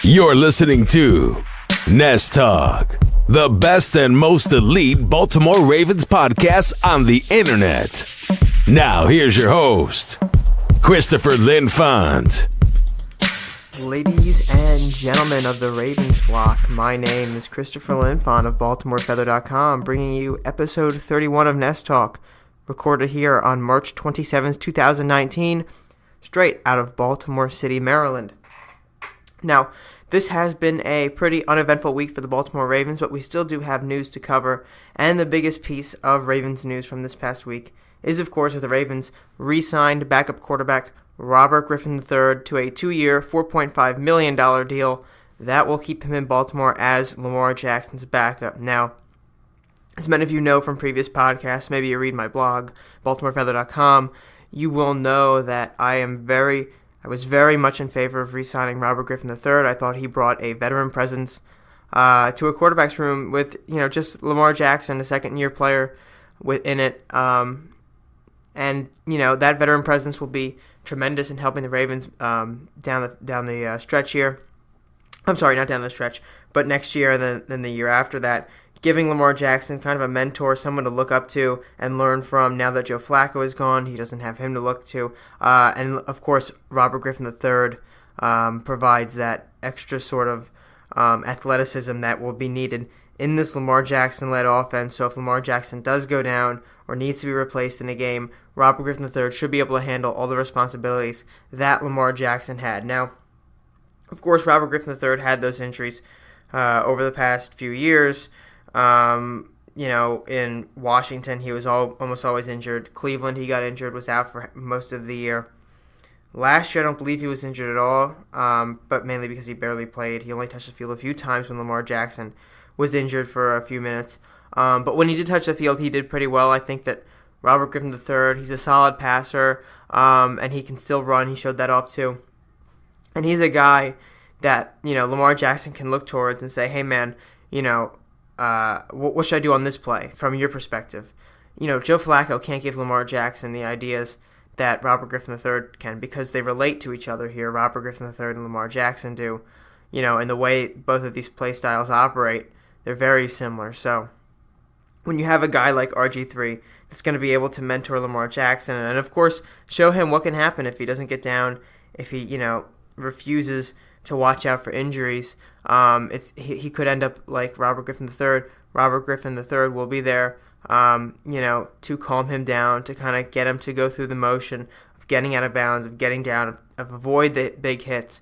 You're listening to Nest Talk, the best and most elite Baltimore Ravens podcast on the internet. Now, here's your host, Christopher Linfont. Ladies and gentlemen of the Ravens flock, my name is Christopher Linfont of BaltimoreFeather.com, bringing you episode 31 of Nest Talk, recorded here on March 27th, 2019, straight out of Baltimore City, Maryland. Now, this has been a pretty uneventful week for the Baltimore Ravens, but we still do have news to cover, and the biggest piece of Ravens news from this past week is, of course, that the Ravens re-signed backup quarterback Robert Griffin III to a 2-year, $4.5 million deal that will keep him in Baltimore as Lamar Jackson's backup. Now, as many of you know from previous podcasts, maybe you read my blog, BaltimoreFeather.com, you will know that I was very much in favor of re-signing Robert Griffin III. I thought he brought a veteran presence to a quarterback's room with, just Lamar Jackson, a second-year player within it. And, that veteran presence will be tremendous in helping the Ravens down the stretch here. I'm sorry, not down the stretch, but next year and then the year after that, giving Lamar Jackson kind of a mentor, someone to look up to and learn from. Now that Joe Flacco is gone, he doesn't have him to look to. And, of course, Robert Griffin III provides that extra sort of athleticism that will be needed in this Lamar Jackson-led offense. So if Lamar Jackson does go down or needs to be replaced in a game, Robert Griffin III should be able to handle all the responsibilities that Lamar Jackson had. Now, of course, Robert Griffin III had those injuries over the past few years. In Washington, he was almost always injured. Cleveland, he got injured, was out for most of the year. Last year, I don't believe he was injured at all, but mainly because he barely played. He only touched the field a few times when Lamar Jackson was injured for a few minutes. But when he did touch the field, he did pretty well. I think that Robert Griffin III, he's a solid passer, and he can still run. He showed that off too. And he's a guy that, Lamar Jackson can look towards and say, hey, man, what should I do on this play from your perspective? Joe Flacco can't give Lamar Jackson the ideas that Robert Griffin III can because they relate to each other here. Robert Griffin III and Lamar Jackson do. And the way both of these play styles operate, they're very similar. So when you have a guy like RG3 that's going to be able to mentor Lamar Jackson and, of course, show him what can happen if he doesn't get down, if he, refuses to watch out for injuries, he could end up like Robert Griffin III. Robert Griffin III will be there, to calm him down, to kind of get him to go through the motion of getting out of bounds, of getting down, of avoid the big hits.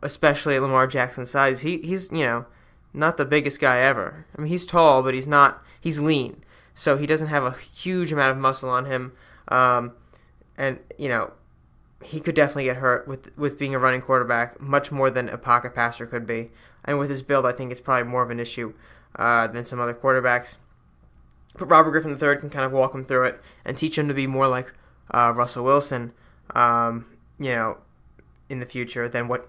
Especially at Lamar Jackson's size, he's not the biggest guy ever. I mean, he's tall, but he's lean, so he doesn't have a huge amount of muscle on him, he could definitely get hurt with being a running quarterback, much more than a pocket passer could be. And with his build, I think it's probably more of an issue than some other quarterbacks. But Robert Griffin III can kind of walk him through it and teach him to be more like Russell Wilson, in the future than what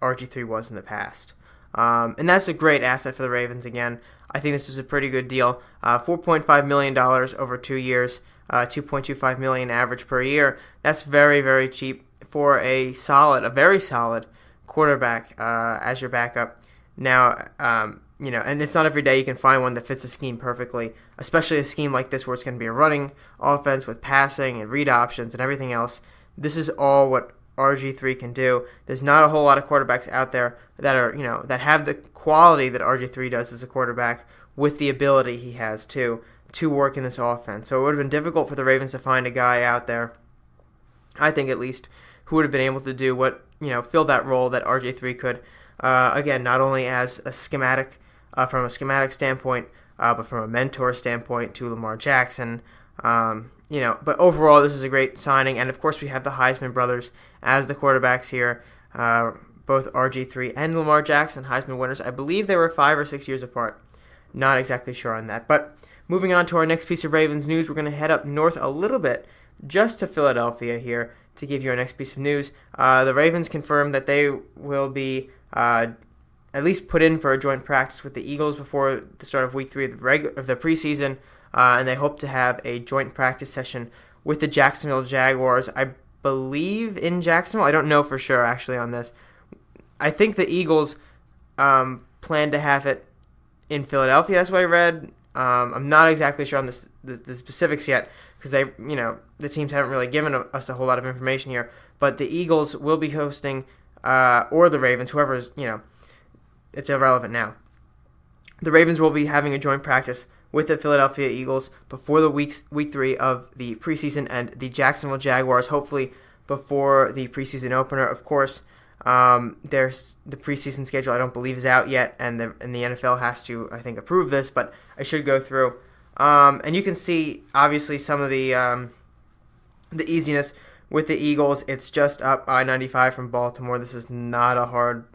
RG3 was in the past. And that's a great asset for the Ravens again. I think this is a pretty good deal. $4.5 million over 2 years. $2.25 million average per year. That's very, very cheap for a very solid quarterback as your backup. Now, and it's not every day you can find one that fits a scheme perfectly, especially a scheme like this where it's going to be a running offense with passing and read options and everything else. This is all what RG3 can do. There's not a whole lot of quarterbacks out there that are, that have the quality that RG3 does as a quarterback with the ability he has to work in this offense. So it would have been difficult for the Ravens to find a guy out there, I think at least, who would have been able to do fill that role that RG3 could. Again, not only as a schematic, from a schematic standpoint, but from a mentor standpoint to Lamar Jackson. But overall, this is a great signing. And of course, we have the Heisman brothers as the quarterbacks here. Both RG3 and Lamar Jackson, Heisman winners. I believe they were 5 or 6 years apart. Not exactly sure on that. But moving on to our next piece of Ravens news, we're going to head up north a little bit, just to Philadelphia here, to give you our next piece of news. The Ravens confirmed that they will be at least put in for a joint practice with the Eagles before the start of Week 3 of the preseason, and they hope to have a joint practice session with the Jacksonville Jaguars, I believe in Jacksonville. I don't know for sure, actually, on this. I think the Eagles plan to have it in Philadelphia. That's what I read. I'm not exactly sure on the specifics yet because the teams haven't really given us a whole lot of information here. But the Eagles will be hosting, or the Ravens, whoever's, it's irrelevant now. The Ravens will be having a joint practice with the Philadelphia Eagles before the week 3 of the preseason, and the Jacksonville Jaguars hopefully before the preseason opener. Of course, there's the preseason schedule I don't believe is out yet, and the NFL has to, I think, approve this, but I should go through. And you can see obviously some of the easiness with the Eagles. It's just up I-95 from Baltimore. This is not a hard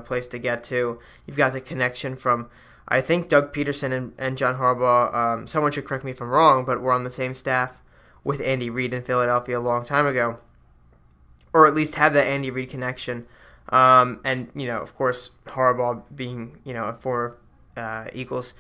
place to get to. You've got the connection from, I think, Doug Peterson and John Harbaugh. Someone should correct me if I'm wrong, but we're on the same staff with Andy Reid in Philadelphia a long time ago, or at least have that Andy Reid connection. And of course, Harbaugh being a former Eagles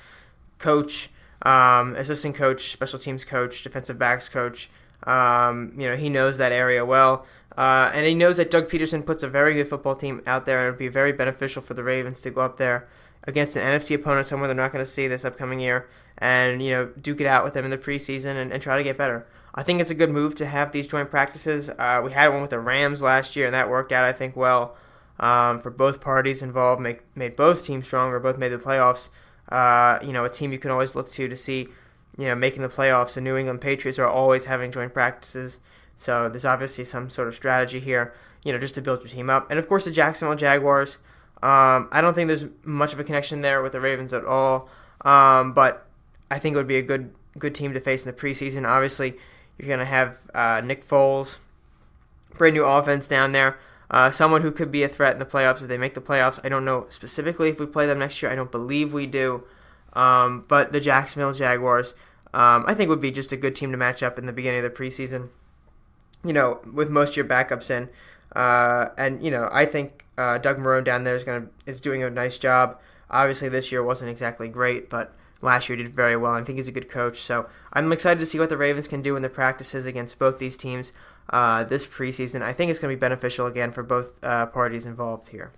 coach, assistant coach, special teams coach, defensive backs coach. He knows that area well, and he knows that Doug Peterson puts a very good football team out there, and it would be very beneficial for the Ravens to go up there against an NFC opponent, somewhere they're not going to see this upcoming year, and duke it out with them in the preseason and try to get better. I think it's a good move to have these joint practices. We had one with the Rams last year, and that worked out, I think, well for both parties involved. Made both teams stronger. Both made the playoffs. A team you can always look to see, making the playoffs. The New England Patriots are always having joint practices, so there's obviously some sort of strategy here, just to build your team up. And of course, the Jacksonville Jaguars. I don't think there's much of a connection there with the Ravens at all, but I think it would be a good team to face in the preseason. Obviously, you're going to have Nick Foles, brand new offense down there, someone who could be a threat in the playoffs if they make the playoffs. I don't know specifically if we play them next year. I don't believe we do, but the Jacksonville Jaguars, I think would be just a good team to match up in the beginning of the preseason, with most of your backups in. I think Doug Marrone down there is doing a nice job. Obviously, this year wasn't exactly great, but last year he did very well. I think he's a good coach. So I'm excited to see what the Ravens can do in the practices against both these teams this preseason. I think it's going to be beneficial again for both parties involved here.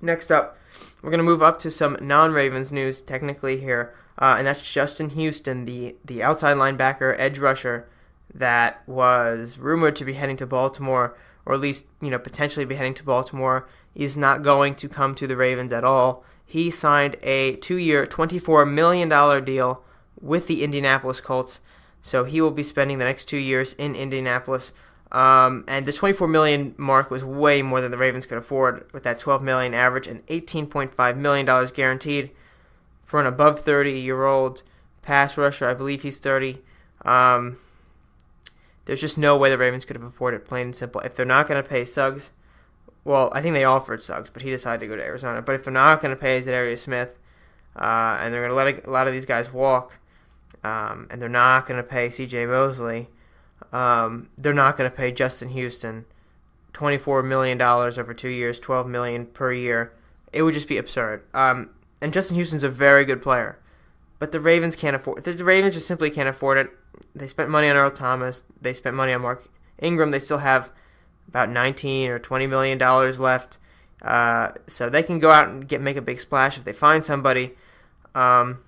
Next up, we're going to move up to some non-Ravens news technically here, and that's Justin Houston, the outside linebacker, edge rusher that was rumored to be heading to Baltimore, or at least, potentially be heading to Baltimore. He's not going to come to the Ravens at all. He signed a 2-year, $24 million deal with the Indianapolis Colts, so he will be spending the next 2 years in Indianapolis. And the $24 million mark was way more than the Ravens could afford, with that $12 million average and $18.5 million guaranteed for an above 30-year-old pass rusher. I believe he's 30. There's just no way the Ravens could have afforded it, plain and simple. If they're not going to pay Suggs, well, I think they offered Suggs, but he decided to go to Arizona. But if they're not going to pay Zadarius Smith, and they're going to let a lot of these guys walk, and they're not going to pay C.J. Mosley, they're not going to pay Justin Houston $24 million over 2 years, $12 million per year. It would just be absurd. And Justin Houston's a very good player, but the Ravens can't afford it. The Ravens just simply can't afford it. They spent money on Earl Thomas. They spent money on Mark Ingram. They still have about $19 or $20 million left. So they can go out and make a big splash if they find somebody. But,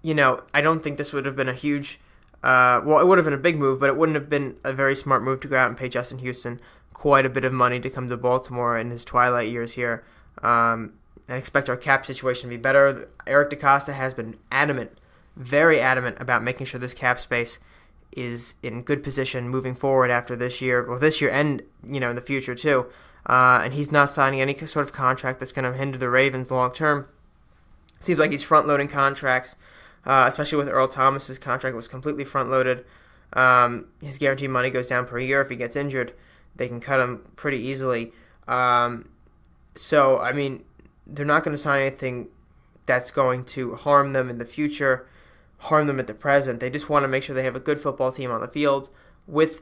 I don't think this would have been a huge... it would have been a big move, but it wouldn't have been a very smart move to go out and pay Justin Houston quite a bit of money to come to Baltimore in his twilight years here. And expect our cap situation to be better. Eric DeCosta has been very adamant about making sure this cap space is in good position moving forward after this year. Well, this year and, in the future too. And he's not signing any sort of contract that's going to hinder the Ravens long term. Seems like he's front-loading contracts, especially with Earl Thomas's contract was completely front-loaded. His guaranteed money goes down per year. If he gets injured, they can cut him pretty easily. So, they're not going to sign anything that's going to harm them in the future, harm them at the present. They just want to make sure they have a good football team on the field with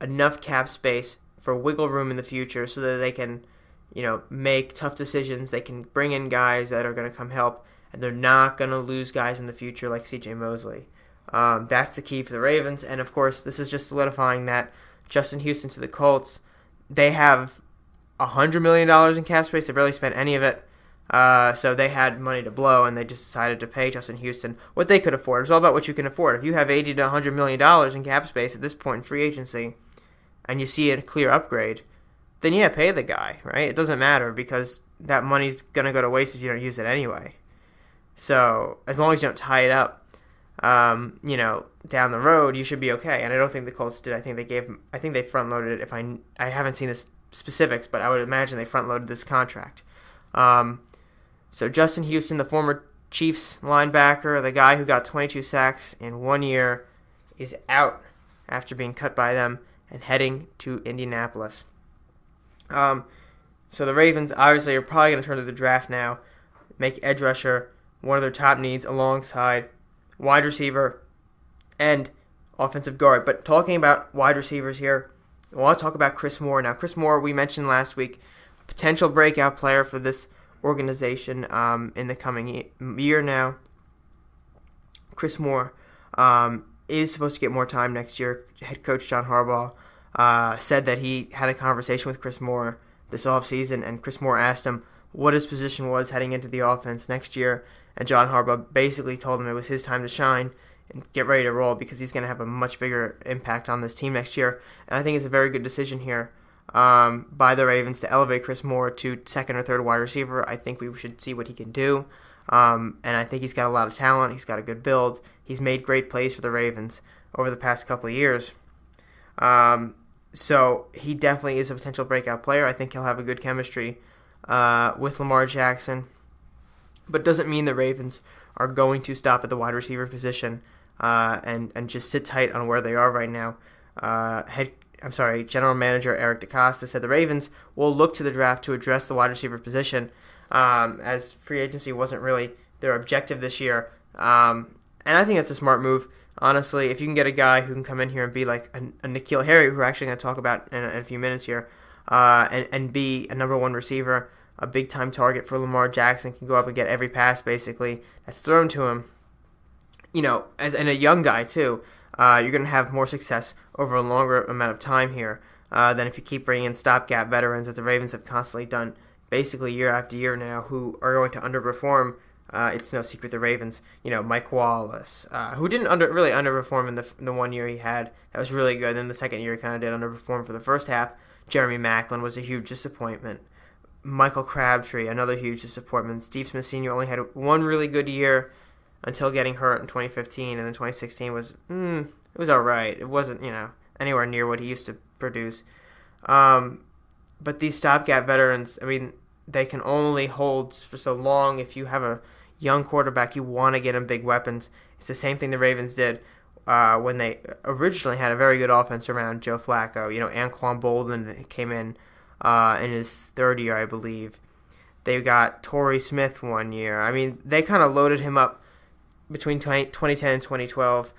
enough cap space for wiggle room in the future so that they can, make tough decisions. They can bring in guys that are going to come help, and they're not going to lose guys in the future like C.J. Mosley. That's the key for the Ravens, and of course, this is just solidifying that Justin Houston to the Colts. They have $100 million in cap space. They barely spent any of it. So they had money to blow, and they just decided to pay Justin Houston what they could afford. It's all about what you can afford. If you have $80 to $100 million in cap space at this point in free agency, and you see a clear upgrade, then yeah, pay the guy, right? It doesn't matter because that money's going to go to waste if you don't use it anyway. So as long as you don't tie it up, down the road, you should be okay. And I don't think the Colts did. I think they front loaded it. If I haven't seen the specifics, but I would imagine they front loaded this contract. So Justin Houston, the former Chiefs linebacker, the guy who got 22 sacks in 1 year, is out after being cut by them and heading to Indianapolis. So the Ravens obviously are probably going to turn to the draft now, make edge rusher one of their top needs alongside wide receiver and offensive guard. But talking about wide receivers here, I want to talk about Chris Moore. Now, Chris Moore, we mentioned last week, potential breakout player for this organization in the coming year now. Chris Moore is supposed to get more time next year. Head coach John Harbaugh said that he had a conversation with Chris Moore this offseason, and Chris Moore asked him what his position was heading into the offense next year, and John Harbaugh basically told him it was his time to shine and get ready to roll because he's going to have a much bigger impact on this team next year. And I think it's a very good decision here by the Ravens to elevate Chris Moore to second or third wide receiver. I think we should see what he can do. And I think he's got a lot of talent. He's got a good build. He's made great plays for the Ravens over the past couple of years. So he definitely is a potential breakout player. I think he'll have a good chemistry with Lamar Jackson. But doesn't mean the Ravens are going to stop at the wide receiver position and just sit tight on where they are right now. General Manager Eric DeCosta said the Ravens will look to the draft to address the wide receiver position as free agency wasn't really their objective this year. And I think that's a smart move. Honestly, if you can get a guy who can come in here and be like a N'Keal Harry, who we're actually going to talk about in a few minutes here, and be a number one receiver, a big-time target for Lamar Jackson, can go up and get every pass, basically, that's thrown to him. And a young guy, too, you're going to have more success over a longer amount of time here than if you keep bringing in stopgap veterans that the Ravens have constantly done basically year after year now, who are going to underperform. It's no secret the Ravens, Mike Wallace, who didn't really underperform in the 1 year he had. That was really good. Then the second year he kind of did underperform for the first half. Jeremy Maclin was a huge disappointment. Michael Crabtree, another huge disappointment. Steve Smith Sr. only had one really good year until getting hurt in 2015, and then 2016 was, it was all right. It wasn't, anywhere near what he used to produce. But these stopgap veterans, they can only hold for so long. If you have a young quarterback, you want to get him big weapons. It's the same thing the Ravens did when they originally had a very good offense around Joe Flacco. Anquan Bolden came in his third year, I believe. They got Torrey Smith 1 year. They kind of loaded him up between 2010 and 2012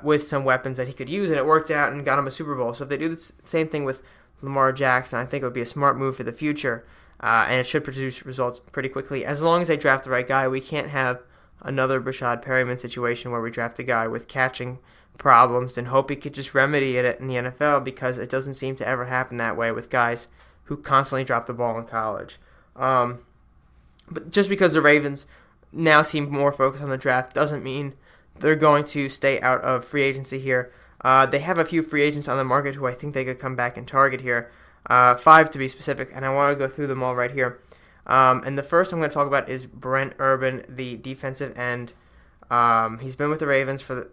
with some weapons that he could use, and it worked out and got him a Super Bowl. So if they do the same thing with Lamar Jackson, I think it would be a smart move for the future, and it should produce results pretty quickly. As long as they draft the right guy, we can't have another Brashad Perryman situation where we draft a guy with catching problems and hope he could just remedy it in the NFL, because it doesn't seem to ever happen that way with guys who constantly drop the ball in college. But just because the Ravens now seem more focused on the draft doesn't mean they're going to stay out of free agency here. They have a few free agents on the market who I think they could come back and target here. 5 to be specific, and I want to go through them all right here. And the first I'm going to talk about is Brent Urban, the defensive end. He's been with the Ravens for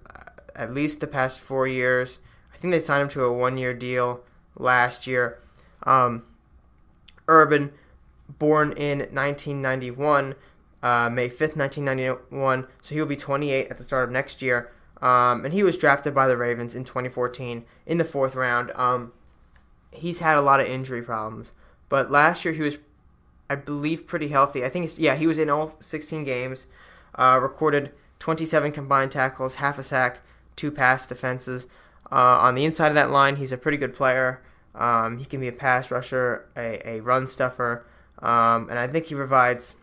at least the past 4 years. I think they signed him to a 1-year deal last year. Urban, born in 1991, May 5th, 1991, so he'll be 28 at the start of next year. And he was drafted by the Ravens in 2014 in the 4th round. He's had a lot of injury problems, but last year he was, I believe, pretty healthy. I think he was in all 16 games, recorded 27 combined tackles, half a sack, 2 pass defenses. On the inside of that line, he's a pretty good player. He can be a pass rusher, a run stuffer, and I think he provides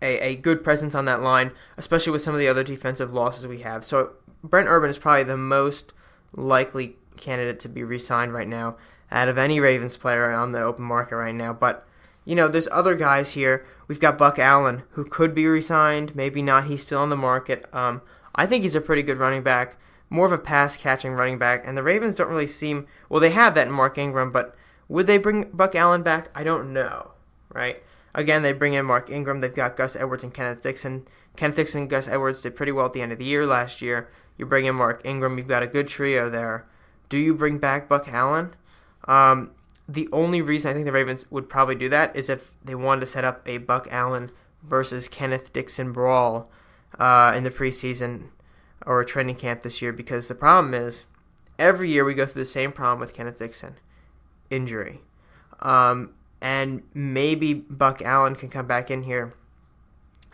a good presence on that line, especially with some of the other defensive losses we have. So Brent Urban is probably the most likely candidate to be re-signed right now out of any Ravens player on the open market right now. But, there's other guys here. We've got Buck Allen, who could be re-signed, maybe not. He's still on the market. I think he's a pretty good running back, more of a pass-catching running back, and the Ravens don't really seem... Well, they have that in Mark Ingram, but would they bring Buck Allen back? I don't know, right? Again, they bring in Mark Ingram. They've got Gus Edwards and Kenneth Dixon. Kenneth Dixon and Gus Edwards did pretty well at the end of the year last year. You bring in Mark Ingram. You've got a good trio there. Do you bring back Buck Allen? The only reason I think the Ravens would probably do that is if they wanted to set up a Buck Allen versus Kenneth Dixon brawl in the preseason or a training camp this year, because the problem is every year we go through the same problem with Kenneth Dixon, injury. And maybe Buck Allen can come back in here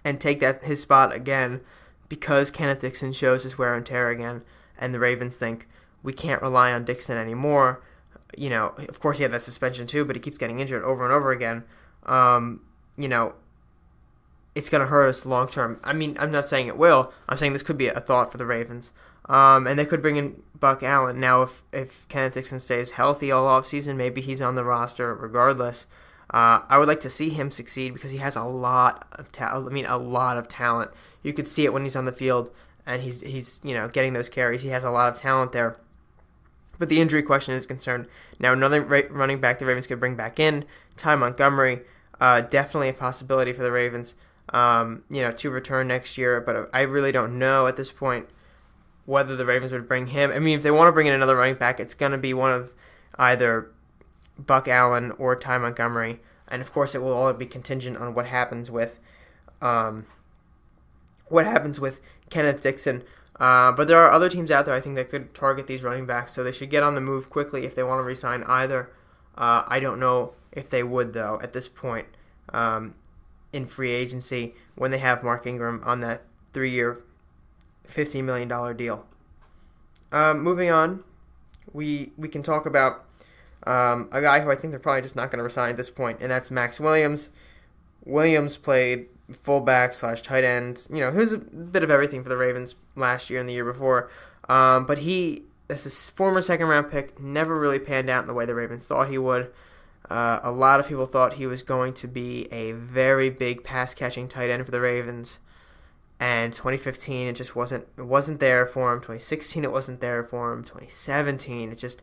and take his spot again because Kenneth Dixon shows his wear and tear again, and the Ravens think we can't rely on Dixon anymore. Of course he had that suspension too, but he keeps getting injured over and over again. It's going to hurt us long term. I mean, I'm not saying it will. I'm saying this could be a thought for the Ravens. And they could bring in Buck Allen. Now, if Kenneth Dixon stays healthy all offseason, maybe he's on the roster regardless. I would like to see him succeed because he has a lot of talent. You could see it when he's on the field and he's getting those carries. He has a lot of talent there. But the injury question is concerned. Now, another running back the Ravens could bring back in, Ty Montgomery, definitely a possibility for the Ravens, to return next year. But I really don't know at this point whether the Ravens would bring him. I mean, if they want to bring in another running back, it's going to be one of either Buck Allen or Ty Montgomery. And, of course, it will all be contingent on what happens with Kenneth Dixon. But there are other teams out there, I think, that could target these running backs, so they should get on the move quickly if they want to re-sign either. I don't know if they would, though, at this point in free agency when they have Mark Ingram on that 3-year, $15 million deal. Moving on, we can talk about a guy who I think they're probably just not going to re-sign at this point, and that's Max Williams. Williams played fullback / tight end. He was a bit of everything for the Ravens last year and the year before. But he, as a former second-round pick, never really panned out in the way the Ravens thought he would. A lot of people thought he was going to be a very big pass-catching tight end for the Ravens. And 2015, it just wasn't there for him. 2016, it wasn't there for him. 2017, it just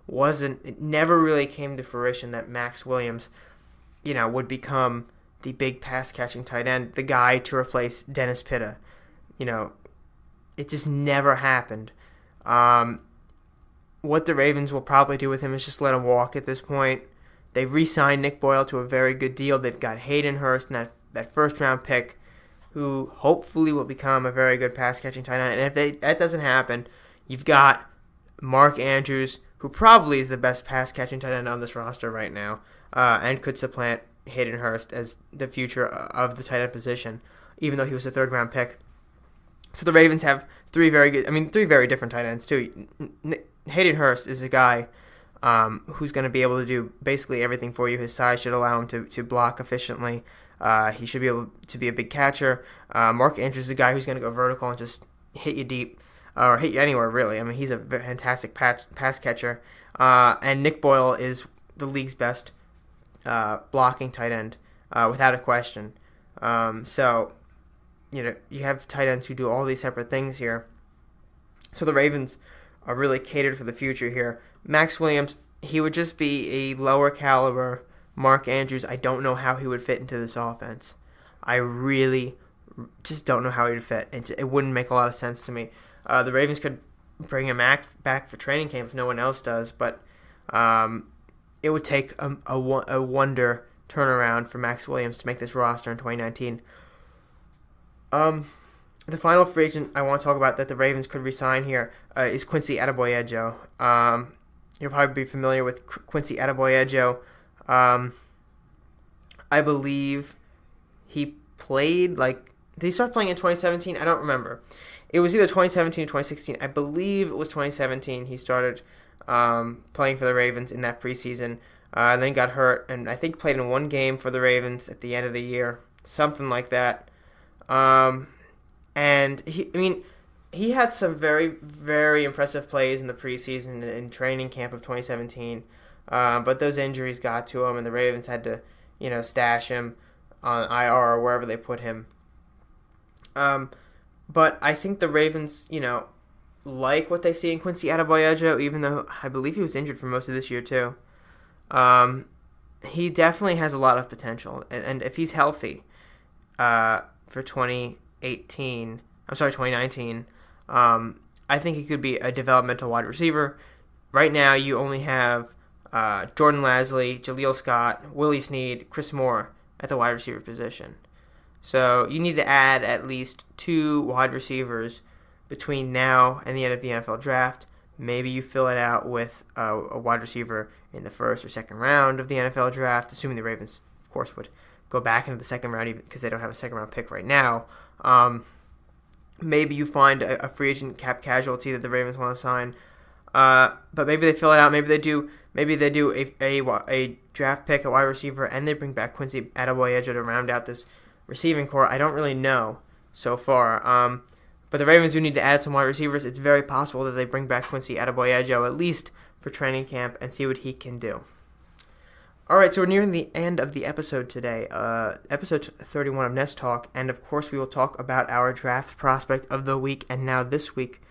wasn't. It never really came to fruition that Max Williams, would become the big pass-catching tight end, the guy to replace Dennis Pitta. It just never happened. What the Ravens will probably do with him is just let him walk at this point. They re-signed Nick Boyle to a very good deal. They've got Hayden Hurst and that first-round pick, who hopefully will become a very good pass-catching tight end. And if that doesn't happen, you've got Mark Andrews, who probably is the best pass-catching tight end on this roster right now, and could supplant Hayden Hurst as the future of the tight end position, even though he was a third-round pick. So the Ravens have three very different tight ends, too. Hayden Hurst is a guy who's going to be able to do basically everything for you. His size should allow him to block efficiently. He should be able to be a big catcher. Mark Andrews is a guy who's going to go vertical and just hit you deep, or hit you anywhere, really. I mean, he's a fantastic pass catcher. And Nick Boyle is the league's best blocking tight end, without a question. So, you have tight ends who do all these separate things here. So the Ravens are really catered for the future here. Max Williams, he would just be a lower caliber Mark Andrews. I don't know how he would fit into this offense. I really just don't know how he would fit. It wouldn't make a lot of sense to me. The Ravens could bring him back for training camp if no one else does, but it would take a wonder turnaround for Max Williams to make this roster in 2019. The final free agent I want to talk about that the Ravens could re-sign here is Quincy Adeboyejo. You'll probably be familiar with Quincy Adeboyejo. I believe he played, did he start playing in 2017? I don't remember. It was either 2017 or 2016. I believe it was 2017 he started playing for the Ravens in that preseason. And then got hurt, and I think played in one game for the Ravens at the end of the year. Something like that. And he had some very, very impressive plays in the preseason and training camp of 2017. But those injuries got to him, and the Ravens had to, stash him on IR or wherever they put him. But I think the Ravens, like what they see in Quincy Adebayo, even though I believe he was injured for most of this year too. He definitely has a lot of potential, and if he's healthy for 2019, I think he could be a developmental wide receiver. Right now, you only have Jordan Lasley, Jaleel Scott, Willie Snead, Chris Moore at the wide receiver position. So you need to add at least 2 wide receivers between now and the end of the NFL draft. Maybe you fill it out with a wide receiver in the first or second round of the NFL draft, assuming the Ravens, of course, would go back into the second round even because they don't have a second round pick right now. Maybe you find a free agent cap casualty that the Ravens want to sign, but maybe they fill it out. Maybe they do a draft pick, a wide receiver, and they bring back Quincy Adebayo to round out this receiving core. I don't really know so far. But the Ravens do need to add some wide receivers. It's very possible that they bring back Quincy Adebayo at least for training camp and see what he can do. All right, so we're nearing the end of the episode today, episode 31 of Nest Talk, and of course we will talk about our draft prospect of the week. And now this week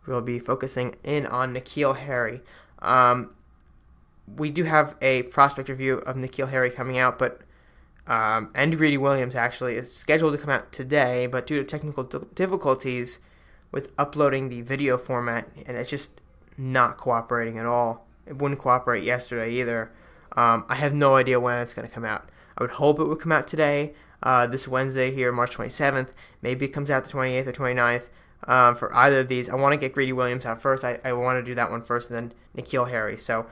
we'll be focusing in on N'Keal Harry. We do have a prospect review of N'Keal Harry coming out, but and Greedy Williams actually is scheduled to come out today, but due to technical difficulties with uploading the video format, and it's just not cooperating at all. It wouldn't cooperate yesterday either. I have no idea when it's going to come out. I would hope it would come out today, this Wednesday here, March 27th. Maybe it comes out the 28th or 29th. For either of these, I want to get Greedy Williams out first. I want to do that one first, and then N'Keal Harry. So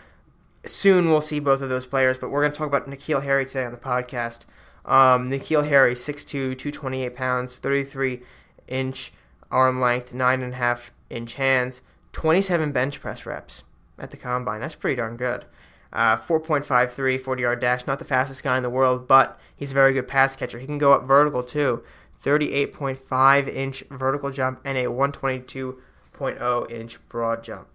soon we'll see both of those players, but we're going to talk about N'Keal Harry today on the podcast. N'Keal Harry, 6'2", 228 pounds, 33-inch arm length, 9.5-inch hands, 27 bench press reps at the combine. That's pretty darn good. 4.53 40-yard dash, not the fastest guy in the world, but he's a very good pass catcher. He can go up vertical too. 38.5-inch vertical jump and a 122.0-inch broad jump.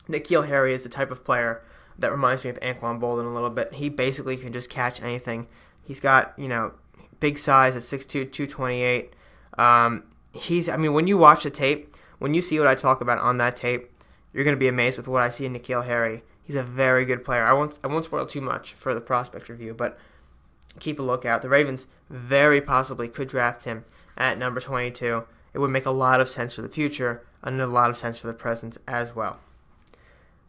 N'Keal Harry is the type of player that reminds me of Anquan Bolden a little bit. He basically can just catch anything. He's got, big size at 6'2", 228. When you watch the tape, when you see what I talk about on that tape, you're going to be amazed with what I see in N'Keal Harry. He's a very good player. I won't spoil too much for the prospect review, but keep a lookout. The Ravens very possibly could draft him at number 22. It would make a lot of sense for the future and a lot of sense for the present as well.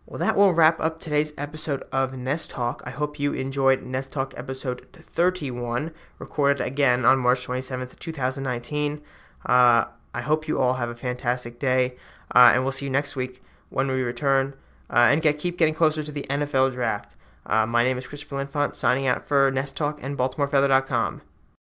Well, that will wrap up today's episode of Nest Talk. I hope you enjoyed Nest Talk episode 31, recorded again on March 27th, 2019. I hope you all have a fantastic day, and we'll see you next week when we return and keep getting closer to the NFL draft. My name is Christopher Linfont, signing out for Nest Talk and BaltimoreFeather.com.